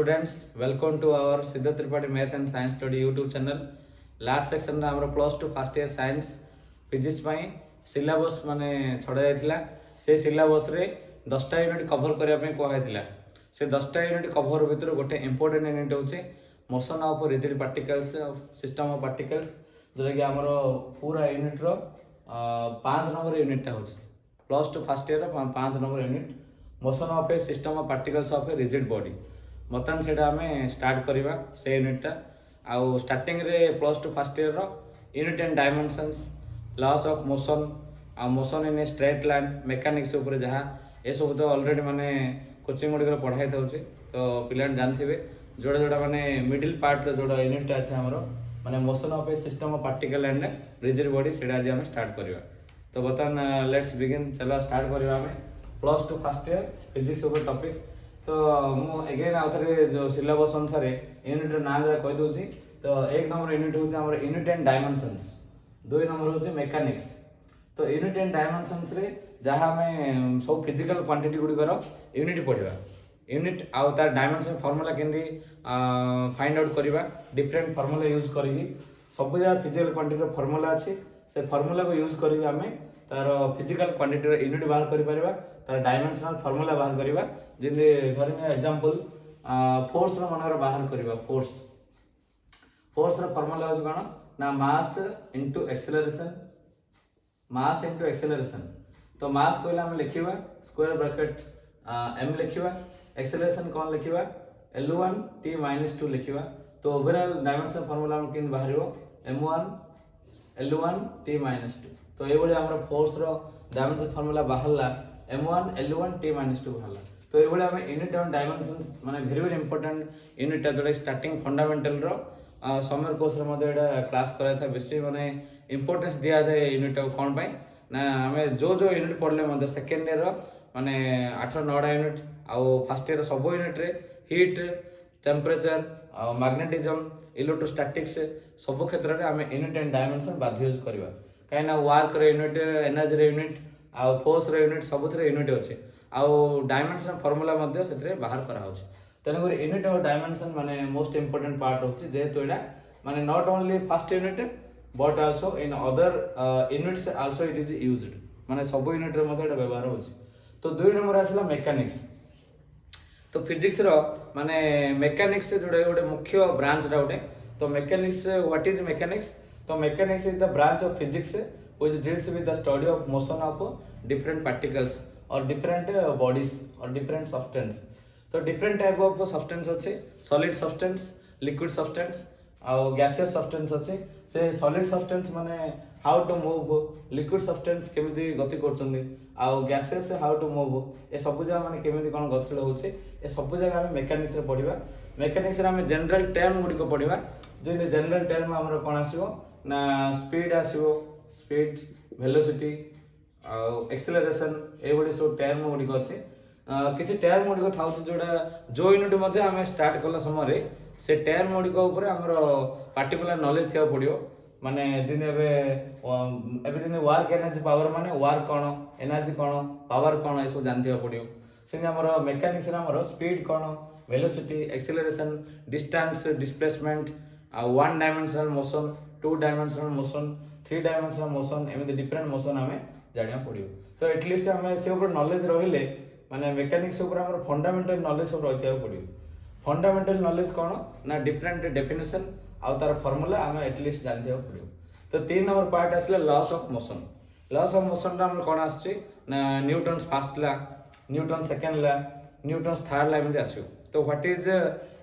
students, welcome to our Siddha Tripathi Math and Science Study YouTube channel. Last section रे हमर plus two first year science physics पई syllabus माने छडा जायतिला से syllabus रे 10टा unit cover करिया पई कोहा हैतिला से 10टा यूनिट कवर भितर गोटे इंपोर्टेंट यूनिट होचे motion of rigid particles system of particles जोरा कि हमर पूरा यूनिट रो 5 नंबर यूनिट टा होचे प्लस टू फर्स्ट ईयर रो 5 number unit motion of a system of particles of a rigid body बर्तमान से स्टार्ट करवा से यूनिटा आउ स्टार्टिंग रे plus two first year unit and dimensions laws of motion आ motion in a straight line mechanics ऊपर जहाँ ये सब तो ऑलरेडी माने कोचिंग गुड़िक पढ़ाई था तो पिला जानते जोड़ा जोड़ा माने मिडिल पार्ट जोड़ा यूनिट अच्छे आमर माने motion of a system of particle and rigid body से आज आम स्टार्ट करवा तो बर्तमान लेट्स बिगिन चलो स्टार्ट करवा plus two first year physics topic तो मु अगेन आउ थे जो सिलेबस अनुसार यूनिट ना जरा कही दूसरी तो एक नंबर यूनिट हूँ यूनिट एंड डायमेंशंस दुई नंबर हूँ मेकानिक्स तो यूनिट एंड डायमेंशंस रे जहाँ आम सब फिजिकल क्वांटिटी गुड़िकर यूनिट पढ़ा यूनिट आउ तार डायमेंशन फॉर्मूला केंदी फाइंड आउट करवा डिफरेंट फॉर्मूला यूज करी सब जगह फिजिकल क्वांटिटी फॉर्मूला अच्छी से फॉर्मूला को यूज करी आम तार फिजिकल क्वांटिटी यूनिट बाहर कर तार डायमेंशनल फॉर्मूला बाहर करवा जिंदे धर एग्जांपल फोर्स रो मनर बाहर करवा फोर्स रो फॉर्मूला हो कौन ना मास इनटू एक्सेलरेशन तो मास कहले हम लिखिबा स्क्वायर ब्रैकेट m लिखिबा एक्सेलरेशन कौन लिखिबा l1 t - 2 लिखिबा तो ओवरऑल डायमेंशन फॉर्मूला हम किन बाहरियो m1 l1 t - 2 तो ये हमर फोर्स रो डायमेंशन फॉर्मूला बाहरला m1 l1 t - 2 बाहरला तो ये हम यूनिट एंड डायमेंशंस माने वेरी वेरी इंपोर्टेंट यूनिट जोड़ा स्टार्टिंग फंडामेंटल रो समर कोर्स रे मधे एटा क्लास करा था बेसी माने इंपोर्टेंस दिया जाए यूनिट कोन पई ना हमें जो जो यूनिट पढ़ले मधे सेकंड ईयर रो माने 8 9टा यूनिट आ फर्स्ट ईयर सब यूनिट रे हीट टेम्परेचर मैग्नेटिज्म इलेक्ट्रोस्टैटिक्स सब क्षेत्र में आम यूनिट एंड डायमेंशन बाध्य यूज करवा कहीं वर्क यूनिट एनर्जी यूनिट आ फोर्स यूनिट सब यूनिट अच्छे आउ डायमेंशन फॉर्मूला बाहर कराऊँ तेणुक यूनिट और डायमेंशन माने मोस्ट इंपोर्टेंट पार्ट होची जेहेतु एटा माने not only first unit but also in other units also it is used माने सब यूनिट रे मते एटा व्यवहार होची तो दुई नंबर आसला मेकानिक्स तो फिजिक्स रो माने मेकानिक्स जोड़े गोटे मुख्य ब्रांच रा गोटे तो मेकानिक्स व्हाट इज मेकानिक्स तो mechanics is the branch of physics which deals with the study of motion of different particles और डिफरेंट बॉडीज और डिफरेंट सब्सटेंस तो डिफरेंट टाइप ऑफ सब्सटेंस अच्छे सॉलिड सब्सटेंस लिक्विड सब्सटेंस और gaseous substance अच्छे से solid substance माने how to move liquid substance केमिति गति करछन्दी आ गैसियस हाउ टू मूव ए सब जगह माने केमिति कोन गतिशील होचे ए सब जगह हम मेकानिक्स रे पढिबा मेकानिक्स रे हम जनरल टर्म गुडी को पढिबा जे जनरल टर्म हमर कोन आसीबो ना स्पीड आसीबो स्पीड वेलोसिटी आ एक्सेलरेशन ए बडी सब टर्म गुडी को अछि किसी टर्म गुड़िक था जोड़ा जो यूनिट मध्य आम स्टार्ट कला समय से टर्म गुड़िक पार्टिकुलर नॉलेज थी पड़ो माने जिन वर्क एनर्जी पावर माने वर्क कौन एनर्जी कौन पावर कौन ये सब जानते पड़ो से मेकानिक्स स्पीड कौन velocity acceleration distance displacement one dimensional motion 2 dimensional motion 3 dimensional motion एमती डिफरेंट मोशन आम जाना पड़ो तो एटलिस्ट आम से नॉलेज रहिले माने मेकानिक्स ऊपर हमर फंडामेंटल नॉलेज सब रहिया पड़ियो फंडामेंटल नॉलेज कौन ना डिफरेंट डेफिनेशन आ तार फार्मूला हमें एटलिस्ट जानते पड़ियो तो 3 नंबर पार्ट आसला लॉस ऑफ मोशन रा हम कोन आछी ना Newton's first law Newton second law Newton's third law एमते आसियो तो what is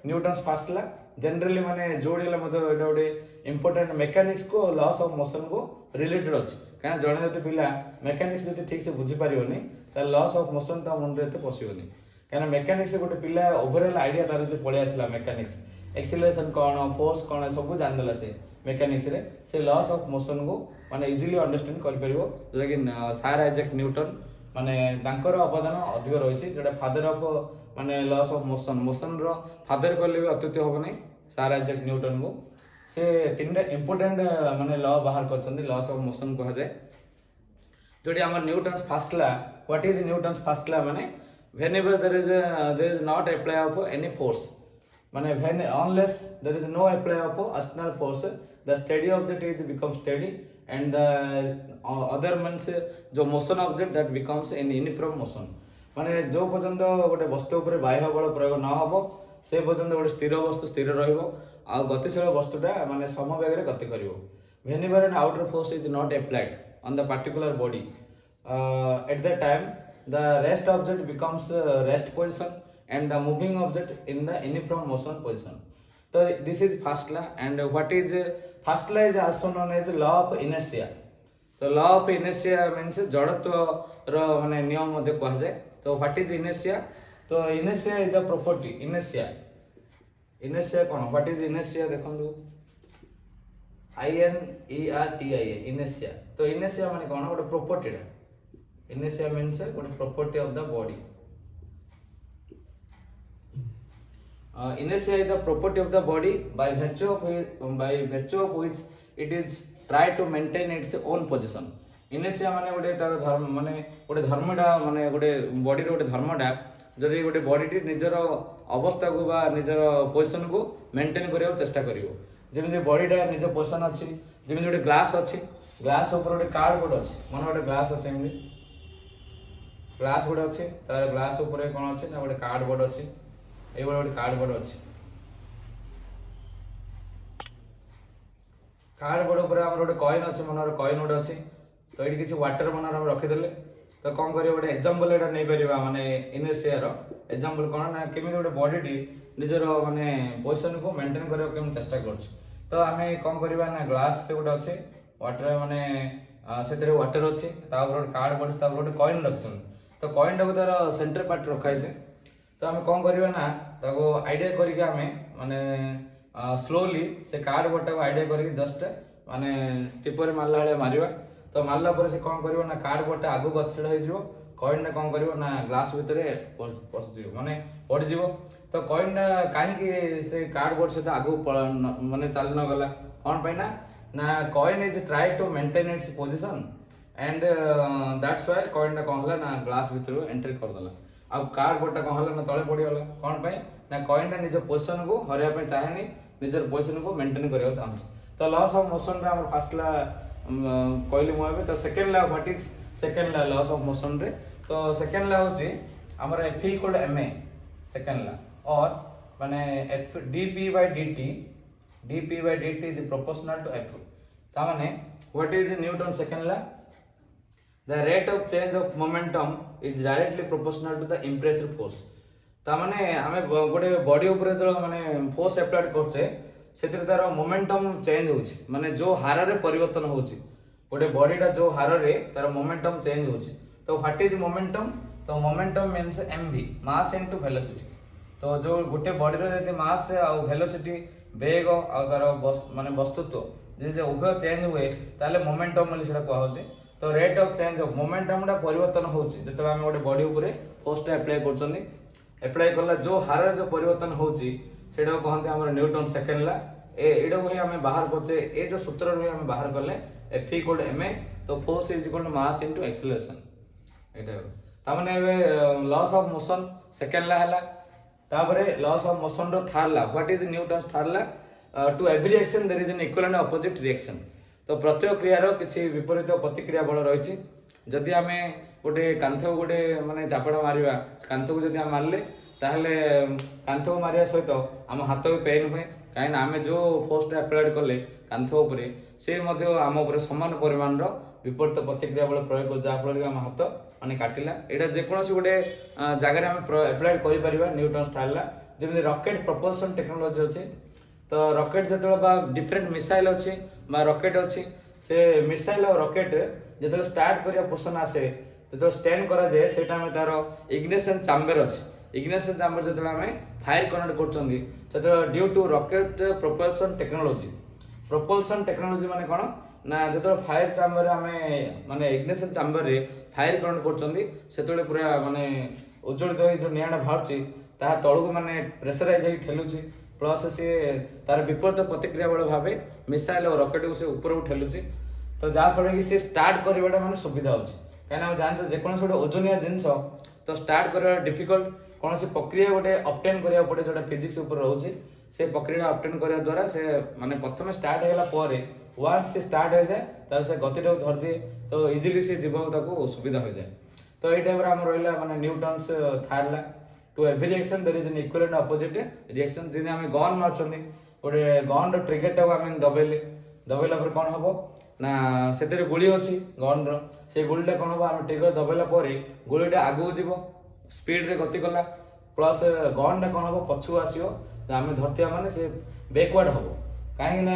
Newton's first law generally माने जोड़ीला मते एटा ओडे इंपोर्टेंट मेकानिक्स को लॉस ऑफ मोशन को रिलेटेड अछि काना जणे जते पिला मेकानिक्स जते ठीक से बुझी पारियोनी ता लॉस ऑफ मोशन ता मन रे पसिबनी काना मेकानिक्स गोटे पिला ओवरऑल आईडिया तार जे पळे आसला मेकानिक्स एक्सेलरेशन कोन फोर्स कोन सब जान देला से मेकानिक्स रे से लॉस ऑफ मोशन को माने इजीली अंडरस्टैंड कर परिबो लेकिन सर आइजैक न्यूटन माने तांकर अवदान अधिक रहिछि जेटा फादर ऑफ माने लॉस ऑफ मोशन रो फादर कहले भी अत्युत्य होबो नै सर आइजैक न्यूटन को से तीनटा इंपोर्टेंट माने लॉ बाहर करछन्दी लॉस ऑफ मोशन कहा जाय जोटी हमर Newton's first law what is Newton's first law माने whenever there is not apply of any force माने when unless there is no apply of external force the steady object is become steady and the other means जो motion object that becomes in uniform motion माने जो पर्यंत गोटे वस्तु उपर बाह्य बल प्रयोग न हबो से पर्यंत गोटे स्थिर वस्तु स्थिर रहिबो आ गतिशील वस्तुटा माने समवेग रे गति करिवो whenever an outer force is not applied on the particular body at that time the rest object becomes rest position and the moving object in the uniform motion position. So this is first law and what is first law is also known as law of inertia. So law of inertia means जड़त्व रो माने नियम मध्ये कहा जाय. So what is inertia? So inertia is the property inertia. Inertia cone what is inertia देखंदु INERTIA inertia. तो inertia माने कोन गोटे property रा. Inertia means गोटे property of the body. Inertia is the property of the body by virtue of which it is try to maintain its own position. Inertia माने गोटे तार धर्म माने गोटे धर्मटा माने गोटे बॉडी रो गोटे धर्मटा जदि गोटे बॉडी निजर अवस्था को बा निजर पोजिशन को मेंटेन करियो चेष्टा करियो जेमि बॉडीटा निज पोजिशन अछि जेमि गोटे ग्लास अछि ग्लास ऊपर गोटे कार्डबोर्ड अछि मन गोटे ग्लास अछि एमि ग्लास गोटे अछि तार ग्लास ऊपर कोन अछि ना गोटे कार्डबोर्ड अछि ए गोटे कार्डबोर्ड अछि कार्डबोर्ड ऊपर हमर गोटे कॉइन अछि मनर कॉइन गोटे अछि तो एठी किछि वाटर मनर हम रखि देले तो कोन करियो गोटे एग्जांपल एटा नै परिबा माने इनर्शिया रो एग्जांपल कोन ना केमि गोटे बॉडी टी निजर माने पोजीशन को मेंटेन करियो केम चेष्टा करछ तो आमे कोन करिबा ना ग्लास से गोटे अछि वाटर माने सेतरे वाटर अछि ता ऊपर कार्डबोर्ड ता ऊपर गोटे कॉइन रखछन तो कॉइन टा तार सेंटर पार्ट रखाइ छै तो आमे कोन करिबा ना ताको आइडिया करिके आमे माने स्लोली से कार्डबोर्ड टा आइडिया करिके जस्ट माने टिपर मारला वाले मारिबा तो मारला पर से कोन करिवो ना कार्डबोर्ड टा आगु गछड़ होई जिवो कॉइन ने कोन करिवो ना ग्लास भितरे पस जिवो माने पड़ जिवो तो कॉइन काहे कि से कार्डबोर्ड से आगु माने चल न गला कोन पय ना coin is try to maintain its position and that's why coin ने कोन हला ना ग्लास भितरे एंट्री कर दला अब कार्डबोर्ड टा कोन हला ना तळे पड़ी गला कोन पय ना कॉइन ने निज पोजीशन को हरिया पे चाहेनी निजर पोजीशन को मेंटेन करियो चाहन्छ तो लॉस ऑफ मोशन रे हमर फर्स्ट ला कहली मुबे तो second law what is second law laws of motion रे तो सेकंड ला होची हमर F equal ma second law और माने F dp/dt is proportional to F ता माने what is Newton second law the rate of change of momentum is directly proportional to the impressive force ता माने हमें गोटे बॉडी ऊपर जो माने फोर्स अप्लाइड करछे सेतिर तार मोमेंटम चेंज होछि माने जो हार रे परिवर्तन होछि गोटे बॉडी टा जो हार रे तार मोमेंटम चेंज होछि तो व्हाट इज मोमेंटम तो momentum means mv mass into velocity तो जो गोटे बॉडी रे यदि मास आ वेलोसिटी वेग आ तार माने वस्तुत्व जे उभय चेंज हुए ताले मोमेंटम बोली सेटा कहौ छै तो rate of change of momentum टा परिवर्तन होछि जते हम गोटे बॉडी ऊपर फोर्स टा अप्लाई करछनी अप्लाई करला जो हार रे जो परिवर्तन होछि सेटा कहंते हमर न्यूटन सेकंड ला एडो ही हमें बाहर करछे ए जो सूत्र रे हमें बाहर करले F इक्वल टू ma तो force is equal to mass into acceleration एटा ता माने laws of motion second law हला तापरे लॉस ऑफ मोशन रो third law what is Newton third law to every action there is an equal and opposite reaction तो प्रत्येक क्रिया रो किछि विपरीत प्रतिक्रिया बल रहिछि जदि हमें गोटे कांथ गोटे माने चापड़ा मारिबा कांथ को जदि हम मारले ताहले कांथ को मारिया सहित हम हाथ भी पेन हुए कहीं आम जो फोर्स अप्लाइड कले कांथ उपरे से मध्य आम उपर समान परिमाण रो विपरीत प्रतिक्रिया बल प्रयोग जहाँफल कि आम हाथ माने काटिला एटा जेकोसी गोटे जगह आम अप्लाइड करि परिबा न्यूटन स्टाइल जेमि रॉकेट प्रोपल्शन टेक्नोलॉजी अछि तो रॉकेट जतले बा डिफरेंट मिसाइल अछि बा रॉकेट अछि से मिसाइल और रॉकेट जतले स्टार्ट करिया पोर्शन आसे तो स्टैंड करा जाए सेटा में तार इग्निशन चैम्बर अछि इग्निशन चैम्बर जतले हमें फायर कनेक्ट करचंदी तो due to rocket propulsion technology माने कोन ना जतले फायर चैम्बर हमें माने इग्निशन चैम्बर रे फायर कनेक्ट करचंदी सेतले पूरा माने उज्जवलित होई जो नियाडा भाउची ता तळु माने प्रेशराइज होई ठेलुची प्लस से तार विपरीत प्रतिक्रिया बल भाबे मिसाइल और रॉकेट को से ऊपर ठेलुची तो जहाँ फल कि से स्टार्ट करवाटा माने सुविधा होची काना हम जानछ जे कोन सोडे ओजनिया जिंस तो स्टार्ट करवा डिफिकल्ट कौन सी प्रक्रिया गोटे ऑब्टेन करिया पड़े जोटा फिजिक्स ऊपर रहउची से प्रक्रिया ऑब्टेन करिया द्वारा से माने प्रथम स्टार्ट हेला परे वंस से स्टार्ट हो जाए तार से गति टाको धर दिए तो इजीली से जीवन ताको सुविधा हो जाए। तो ये टाइप हमर रहला माने Newton's third law to every reaction there is an equivalent opposite reaction जिने हम गन मारछनी गोटे गन रो ट्रिगर टाको हम दबेला पर कोन हबो ना सेतिर गुली अछि गन रो से गुलीटा कोन हबो हम ट्रिगर दबेला परे गुलीटा आगु जीवो स्पीड रे गति कला प्लस गन टा कोन हबो पछु आसीओ आम धरतिया माने से बैकवर्ड हबो कहीं ना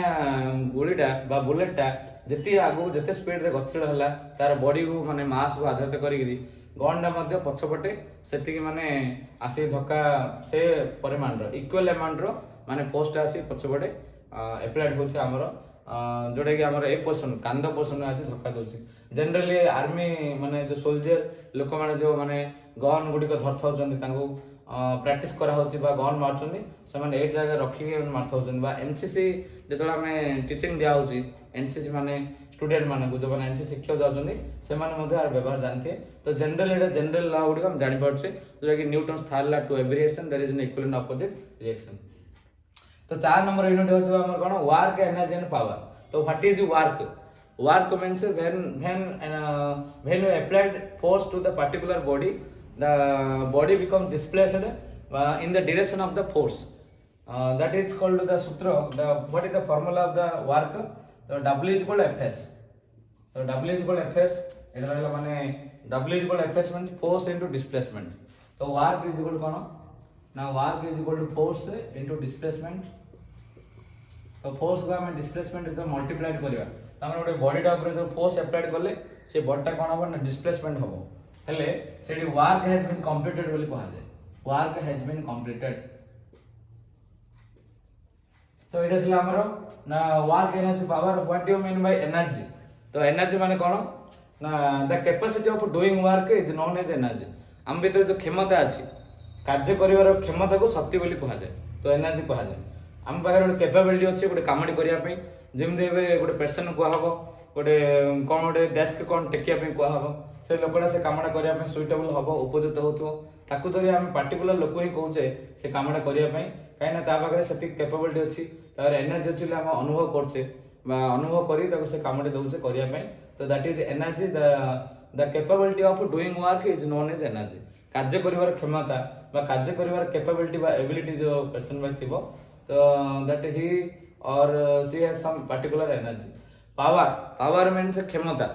गुलीटा बा बुलेटटा जति आगु जते स्पीड रे गतिशील हला तार बॉडी को माने मास को आधारित करिगिरी गनटा मध्य पछपटे सेतिकी माने आसी धक्का से परिमाण रो इक्वल अमाउंट रो माने फोर्स आसी पछपटे एप्लाइड होछि हमर जोटा कि हमर ए पोर्शन कांद पोर्शन आसी धक्का दोछि। जनरली आर्मी माने जो सोल्जर लोक माने जो माने गन गुडी को धरथौ जंदी तांको प्रैक्टिस करा होछि बा गन मारछन्दी से माने एक जगह रखी के मारथौ जंदी बा एमसीसी जेतला हमें टीचिंग दिया होछि एनसीसी माने स्टूडेंट माने को जो माने एनसीसी शिक्षक जाउछन्दी से माने मध्ये आर व्यवहार जानथे। तो जनरल एटा जनरल लॉ गुडी हम जानि परछे जोटा कि Newton's third law to every reaction there is an equivalent opposite reaction. तो 4 नंबर यूनिट होछ हमर कोन वर्क एनर्जी एंड पावर। तो what is work means when you applied force to the particular body the body becomes displaced in the direction of the force that is called the sutra what is the formula of the work so W is equal to Fs so W is equal to Fs एटा रहला माने W is equal to Fs means force into displacement तो work is equal to कोन ना work is equal to force into displacement तो force को हम displacement तो multiplied करिवा तमन गोटे बॉडी टा ऊपर जो फोर्स अप्लाइड करले से बॉडी टा कोन हबो ना डिस्प्लेसमेंट हबो हेले सेडी वर्क हैज बीन कंप्लीटेड बोली कहा जाय वर्क हैज बीन कंप्लीटेड। तो एटा थिला हमरो ना work energy power what do you mean by energy. तो एनर्जी माने कोन ना the capacity of doing work is known as energy हम भीतर जो क्षमता अछि कार्य करिवार क्षमता को शक्ति बोली कहा जाय तो एनर्जी कहा जाय। आम पाखे गोटे कैपेबिलिटी अच्छे गोटे कामटी करने जमी गोटे पर्सन कहब गोटे कौन गोटे डेस्क कौन टेकिया कहब से लोकटा से कामटा करने सुइटेबल हम उपयुक्त हो धरी आम पार्टिकुलर लोक ही कहे से कामटा करने कहीं पाखे से कैपेबिलिटी अच्छी तार एनर्जी अच्छी आम अनुभव करचे अनुभव कर से कामटी दौचे करने तो that is energy the capability of doing work is known as energy कार्य करिवार क्षमता कार्य करिवार कैपेबिलिटी एबिलिटी जो पर्सन में थिबो तो that he or she has some particular energy power means क्षमता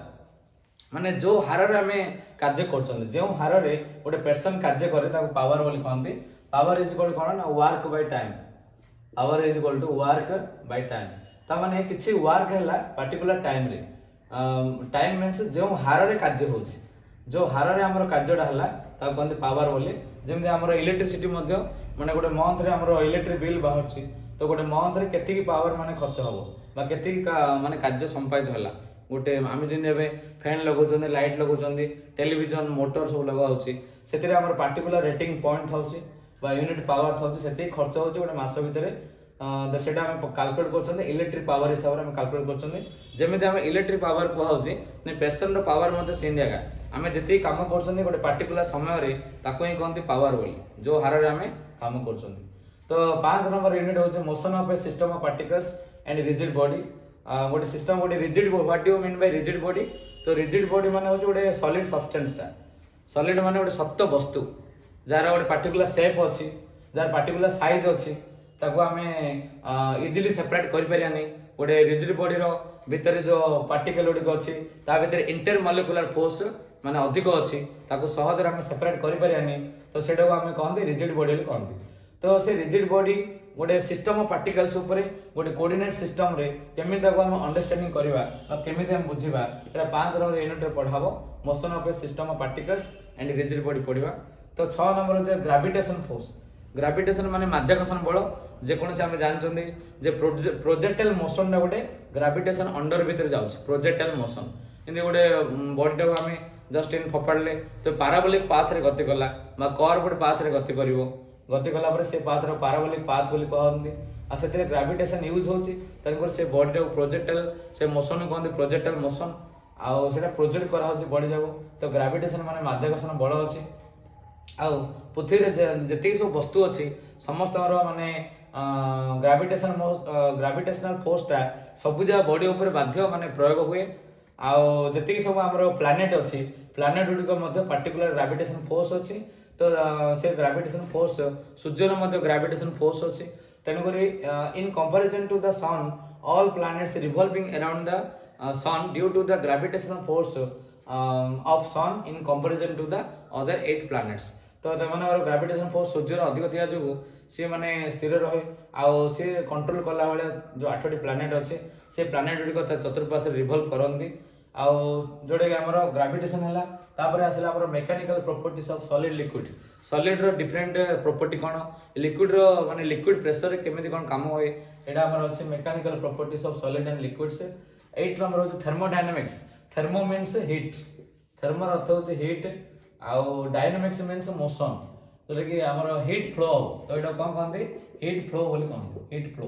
माने जो हार रे हमें कार्य करछन जो हार रे गोटे पर्सन कार्य करे ताको पावर बोली कहंती। पावर इज इक्वल कोन ना work by time power is equal to work by time ता माने किछि वर्क हैला पर्टिकुलर टाइम रे टाइम मींस जो हार रे कार्य होछि जो हार रे हमर कार्यटा हैला ताको कहंती पावर बोली। जेमि हमर इलेक्ट्रिसिटी मध्ये माने गोटे मंथ रे हमर इलेक्ट्रिक बिल बाहरछि तो गोटे मंथ रे केति की पावर माने खर्च हबो बा केति माने कार्य संपादित होला गोटे आमे जिन एबे फैन लगौछन लाइट लगौछन टेलीविजन मोटर सब लगा होछि सेतिरे हमर पर्टिकुलर रेटिंग पॉइंट थाउछि बा यूनिट पावर थाउछि सेति खर्च होछि गोटे मास भितरे तो सेटा हम कैलकुलेट करछन इलेक्ट्रिक पावर हिसाब रे हम कैलकुलेट करछन जेमिति हम इलेक्ट्रिक पावर को होछि ने पर्सन रो पावर मध्ये सेम जगह आमे जति काम करछन गोटे पर्टिकुलर समय रे ताको ही कहंती पावर बोली जो हार रे हमें काम करछन। तो 5 नंबर यूनिट होचे motion of a system of particles and rigid body गोटे सिस्टम गोटे rigid what do you mean bye rigid body. तो रिजिड बॉडी माने होचे गोटे सॉलिड सब्सटेंस ता सॉलिड माने गोटे सख्त वस्तु जार गोटे पर्टिकुलर शेप अछि जार पर्टिकुलर साइज अछि ताको हमें इजीली सेपरेट करि परियानी गोटे रिजिड बॉडी रो भितर जो पार्टिकल गुडी अछि ता भितर इंटरमोलिकुलर फोर्स माने अधिक अछि ताको सहज रे हम सेपरेट करि परियानी तो सेटा को हमें कहंती रिजिड बॉडी कहंती। तो से रिजिड बॉडी गोटे सिस्टम ऑफ पार्टिकल्स ऊपर गोटे कोऑर्डिनेट सिस्टम रे केमिति ताको हम अंडरस्टैंडिंग करबा और केमिति हम बुझिबा एटा 5 नंबर यूनिट रे पढाबो motion of a system of particles and rigid body पढिबा। तो 6 नंबर होचे ग्रेविटेशन फोर्स ग्रेविटेशन माने माध्याकर्षण बल जे कोन से हम जानचंदी जे प्रोजेक्टाइल मोशन ना गोटे ग्रेविटेशन अंडर भीतर जाउछ प्रोजेक्टाइल मोशन इने गोटे बॉडी को हमें जस्ट इन फोपाडले तो पैराबोलिक पाथ रे गति कला बा कर्व्ड पाथ रे गति करिवो गति कला पर से पाथ रो पैराबोलिक पाथ बोली कहंदी आ सेते ग्रेविटेशन यूज होची तनकर से बॉडी को प्रोजेक्टाइल से मोशन को कहंदी प्रोजेक्टाइल मोशन आ सेटा प्रोजेक्ट करा होची बॉडी जाको। तो ग्रेविटेशन माने माध्याकर्षण बल अछि आ पृथ्वी जी सब वस्तु अच्छी समस्त माने ग्राविटेशनल फोर्सटा सब जगह बॉडी उपर बाध्य माने प्रयोग हुए आउ जी सब आम प्लानेट अच्छी प्लानेट गुड़िक पार्टिकुलर ग्राविटेशन फोर्स अच्छी तो से ग्राविटेशन फोर्स सूर्यर ग्राविटेशन फोर्स अच्छी तेणुक in comparison to the sun all planets revolving around the sun due to the gravitational force of sun in comparison to the other 8 planets तो सेमानकर gravitation force सूर्यर अधिक थिया जो सी माने स्थिर रहे आउ सी कंट्रोल कला वाले जो 8टी प्लानेट अच्छे से प्लानेट गुड़िक चतुर्पार्श्व रिवॉल्व करती आउ जोटा कि आमर ग्रेविटेशन है तापर आसला आमर mechanical properties of solid liquid solid रो डिफरेंट प्रॉपर्टी कौन लिक्विड रो माने लिक्विड प्रेशर केमिति कौन काम होए एटा हमर अछि mechanical properties of solid and liquids 8 number होछि thermodynamics thermo means heat thermo अर्थ होछि हीट आउ डायनामिक्स मींस मोशन जोटा कि हमर हीट फ्लो तो एटा कोन कहंती हीट फ्लो बोली कहंती हीट फ्लो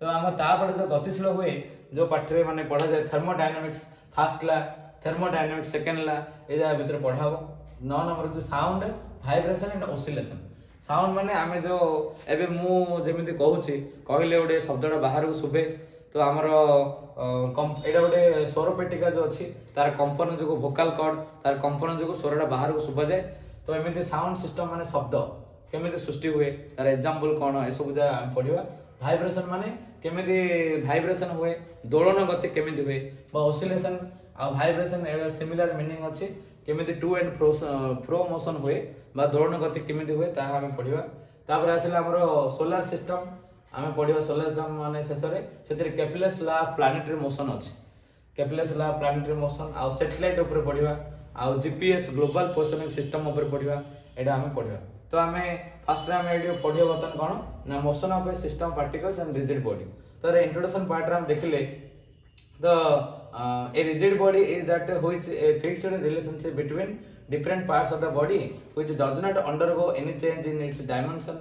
तो हम तापर जो गतिशील हुए जो पाठ रे माने पढ़ा जाए थर्मोडायनामिक्स फर्स्ट ला थर्मोडायनामिक्स सेकंड ला एजा भीतर पढ़ाबो 9 नंबर जो sound vibration and oscillation sound माने आमे जो एबे मु जेमिति कहूची कहले ओडे शब्दटा बाहर को सुबे तो हमर एडा ओडे स्वर पेटिका जो अछि तार कंपन जो वोकल कॉर्ड तार कंपन जो स्वरटा बाहर को सुबा जाए तो एमिति साउंड सिस्टम माने शब्द केमिति सृष्टि हुए तार एग्जांपल कोन ए सब जा पढिबा वाइब्रेशन माने केमिति वाइब्रेशन हुए दोलन गति केमिति हुए बा ऑसिलेशन आ वाइब्रेशन सिमिलर मीनिंग अछि केमिति टू एंड फ्रो मोशन हुए बा दोलन गति केमिति हुए ता हम पढिबा तापर आसिला हमरो सोलर सिस्टम हम पढिबा सोलर सिस्टम माने शेषरे सेतिर Kepler's law of planetary motion अछि Kepler's law of planetary motion आ सैटेलाइट ऊपर पढिबा आ जीपीएस ग्लोबल पोजिशनिंग सिस्टम ऊपर पढिबा एडा हम पढिबा तो हमें फर्स्ट टाइम वीडियो पढियो बतन कोन ना motion of a system particles and rigid body तो इंट्रोडक्शन पार्ट रे हम देखिले the a rigid body is that which a fixed relationship between different parts of the body which does not undergo any change in its dimension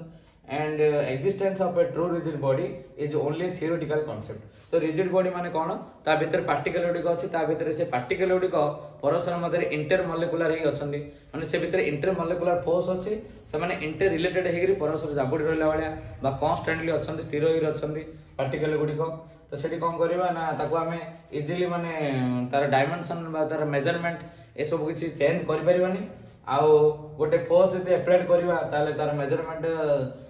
and existence of a true rigid body is only theoretical concept तो rigid body माने कोन ता भीतर particle गुडी अछि ता भीतर से particle गुडी को परस्पर मध्य इंटर मॉलिक्यूलर हे अछंदी माने से भीतर इंटर मॉलिक्यूलर फोर्स अछि से माने इंटर रिलेटेड हेगिरी परस्पर जाबुडी रहला वाला बा कांस्टेंटली अछंदी स्थिर होई अछंदी पार्टिकल गुडी को तो सेठी कोन करबा ना ताको हमें इजीली माने तार डायमेंशन बा तार मेजरमेंट ए सब किछि चेंज करि परिबानी आउ गोटे फोर्स यदि अप्लाइड करबा ताले तार मेजरमेंट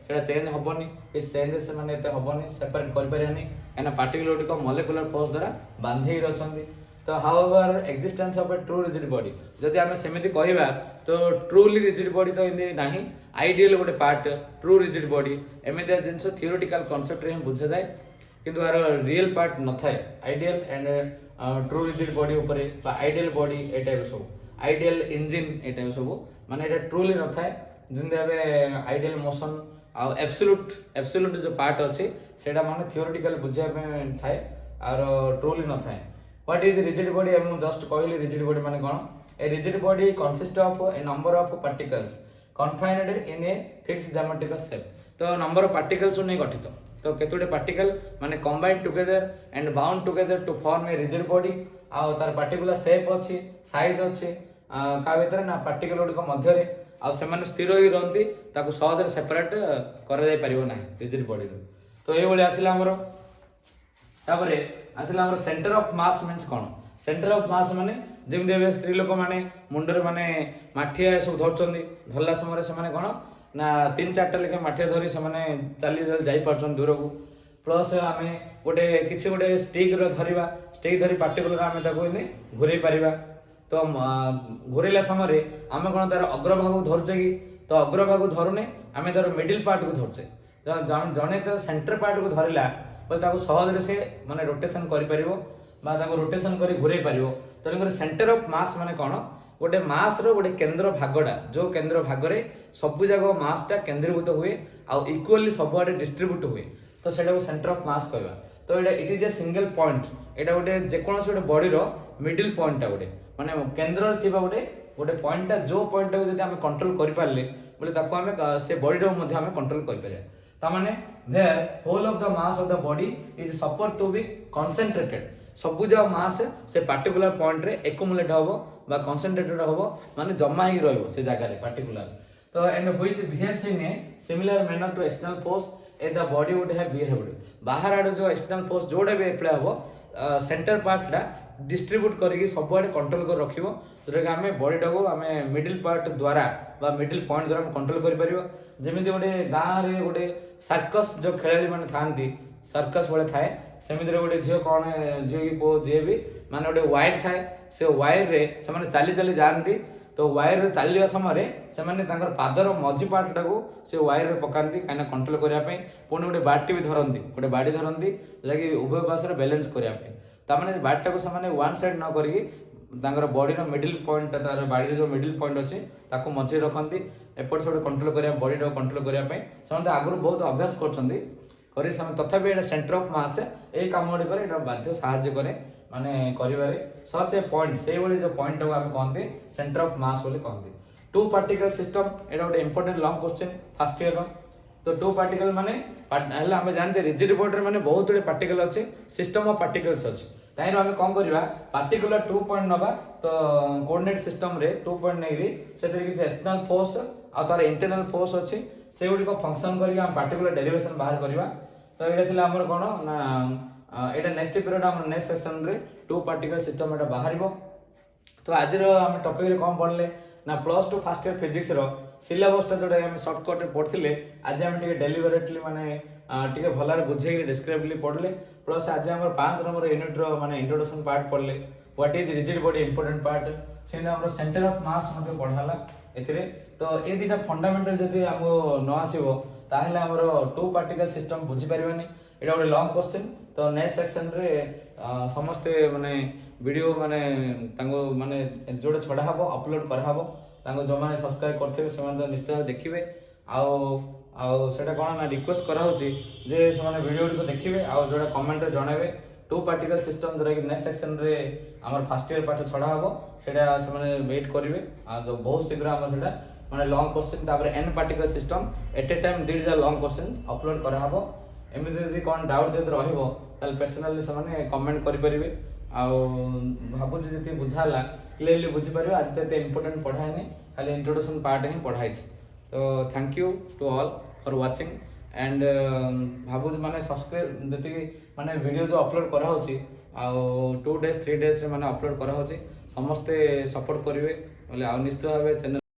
सेटा चेंज होबनी कि चेंजेस माने एते होबनी सेपरेट करि परिबानी एना पार्टिकुलर को मॉलिक्यूलर फोर्स द्वारा बांधी रछंदी तो however existence of A true rigid body जदि हमें सेमिति कहबा तो ट्रूली रिजिड बॉडी तो इने नाही आइडियल गोटे पार्ट ट्रू रिजिड बॉडी एमितिया जिंस थियोरेटिकल कांसेप्ट रे हम बुझे जाय किंतु आर रियल पार्ट न थाए ideal and true rigid body ऊपर बा आइडियल बॉडी ए टाइप सब आइडियल इंजन ए टाइप सब माने एटा ट्रूली न थाए जिंदे हबे आइडियल मोशन आ एब्सोल्यूट जो पार्ट अछि सेटा माने थियोरेटिकल बुझिया पे थाए आर ट्रूली न थाए व्हाट इज रिजिड बॉडी हम जस्ट कहली रिजिड बॉडी माने कोन a rigid body consist of a number of particles confined in a fixed geometrical shape तो नंबर ऑफ पार्टिकल्स ने गठित तो केतोटे पार्टिकल माने combined together and bound together to form a rigid body आ तार पार्टिकुलर शेप अछि size अछि का भीतर ना पार्टिकल गुडी को मध्य रे आ से माने स्थिर होई रहंती ताको सहज रे सेपरेट करा जाय परिबो नाही रिजिड बॉडी रो तो ए बोले आसिला हमरो तापरे आसिला हमरो centre of mass means cone centre of mass माने जेम देबे स्त्री लोक माने मुंडरे माने माठिया सब धरचंदी धरला समय से माने कोन ना 3-4टा लेके माठिया धरी से माने चाली जाई परचन दूर को प्लस आमे गोटे किछि गोटे स्टिक रो धरिबा स्टिक धरी पार्टिकुलर आमे ताको इने घुरै परिबा तो घुरैला समय आमे कोन तार अग्रभाग धरचे कि तो अग्रभाग धरुने आमे तार मिडिल पार्ट को धरचे तो जने तो सेंटर पार्ट को धरिला बोले ताको सहज रे से माने रोटेशन करि परिबो बा ताको रोटेशन करी घुरै परिबो तने सेंटर ऑफ मास माने कोन गोटे मास रो गोटे केंद्र भागडा जो केंद्र भाग रे सब जगह मास टा केंद्रीभूत हुए आ इक्वली सब आडे डिस्ट्रीब्यूट हुए तो सेटा को सेंटर ऑफ मास कहबा तो एटा it is a single point एटा गोटे जे कोनोस गोटे बॉडी रो मिडिल पॉइंट टा गोटे माने केंद्र रे थिबा गोटे पॉइंट टा जो पॉइंट टा जदी हम कंट्रोल करि पारले बोले ताको हम से बॉडी रो मध्ये हम कंट्रोल करि पारे ता माने where whole of the mass of the body is suppose to be concentrated सब जो मास से पार्टिकुलर पॉइंट रे एक्युमुलेट होबो बा कंसंट्रेटेड होबो माने जमा ही रहबो से जगह रे पार्टिकुलर तो and which behaves in a similar manner to external force a the body would have behaved. बाहर आड़ जो एक्सटर्नल फोर्स जोड़े भी एप्लाई हबो सेंटर पार्टटा डिस्ट्रीब्यूट करके सब आड़े कंट्रोल कर रखिबो, जोटा कि आमे बॉडीटा को आमे मिडिल पार्ट द्वारा बा मिडिल पॉइंट द्वारा कंट्रोल कर परिबो। जेमिति गोटे गाँ रे गोटे सर्कस जो खेलाड़ी माने थांती सर्कस वाले थाए सेमिति रे गोटे झियो कौन झियो की पो जे भी माने गोटे वायर थाए से वायर रे से माने चाली चाली जानती। तो वायर रे चलवा समय से माने तांकर पादर मझी पार्टा को से वायर रे पकांती कहीं कंट्रोल करने पे। पुणी गोटे बाटी भी धरती गोटे बाड़ी धरती जहाँकि उभय पार्श्व बैलेंस करने ताने बाटा को से वन साइड न करके तांकर बॉडीर मिडिल पॉइंट तार बाड़ी जो मिडिल पॉइंट अच्छे ताको मझे रखती एपट से कंट्रोल करने बॉडी कंट्रोल करने से आगुरी बहुत अभ्यास कर तथापि ये सेंटर ऑफ मास ये कम गुड़िक बाध्य साहाଯ୍य करे माने करिवारे सच ए पॉइंट से जो पॉइंट को आम कहते सेंटर ऑफ मास बोली कहते। टू पार्टिकल सिस्टम एटा गोटे important long question first year. तो टू पार्टिकल माने आम जानते रिजिड बॉडी माने बहुत गुड़े पार्टिकल अच्छे सिस्टम ऑफ पार्टिकल्स अच्छे ताइर आम कौन करवा पार्टिकुलर 2 पॉइंट नवा तो कोऑर्डिनेट सिस्टम रे 2 पॉइंट नहीं से किसी एक्सटर्नल फोर्स आ तार इंटरनल फोर्स अच्छे से गुड़िक फंक्शन करके आम पार्टिकुलर डेरिवेशन बाहर करवा। तो ये आमर कौन ना एटा नेक्स्ट पीरियड हम नेक्स्ट सेक्शन रे 2 पार्टिकल सिस्टम एटा बाहर। तो आज हम टॉपिक रे कौन पढ़ले ना प्लस 2 फर्स्ट ईयर फिजिक्स रो सिलेबस जोटा हम शॉर्टकट पढ़ते आज आम डेलीवरेटली माने टिके भल बुझे डिस्क्राइबली पढ़ले। प्लस आज आम 5 नंबर यूनिट रो माने इंट्रोडक्शन पार्ट पढ़ले what is rigid body important part से सेंटर ऑफ मास मते पढ़ाला एथिरे। तो ये दुटा फंडामेंटल जदि हमको न आसीबो ताहले हमर 2 पार्टिकल सिस्टम बुझी परिबानी एटा गोटे लॉन्ग क्वेश्चन। तो नेक्स्ट सेक्शन रे समस्ते माने वीडियो माने तांको माने जोड़े छड़ा हबो अपलोड करा हबो तांको जो माने सब्सक्राइब करथिबे से माने निश्चित देखिबे आउ सेटा कोन ना रिक्वेस्ट करा होची जे से माने वीडियो को देखिबे आउ जोड़ा कमेंट रे जणाबे 2 पार्टिकल सिस्टम जोरा कि नेक्स्ट सेक्शन रे हमर फर्स्ट ईयर पाठ छड़ा हबो सेटा से माने वेट करिवे आ जो बहुत शीघ्र हम सेटा माने लॉन्ग क्वेश्चन तापर n particle system at a time these are long question upload करा हबो। एमि जदि कोन डाउट जदि रहइबो ताल पर्सनली से माने कमेंट करि परिबे आउ भाबु जदि बुझाला क्लियरली बुझी परिबे। आज तो इंपोर्टेंट पढ़ाइनी खाली इंट्रोडक्शन पार्ट ही पढ़ाई। तो thank you to all for watching and भाबु माने सब्सक्राइब जति माने वीडियो जो अपलोड करा होची आउ 2 days 3 days रे माने अपलोड करा होची समस्ते सपोर्ट करिवे बोले आ निश्चित भाबे चैनल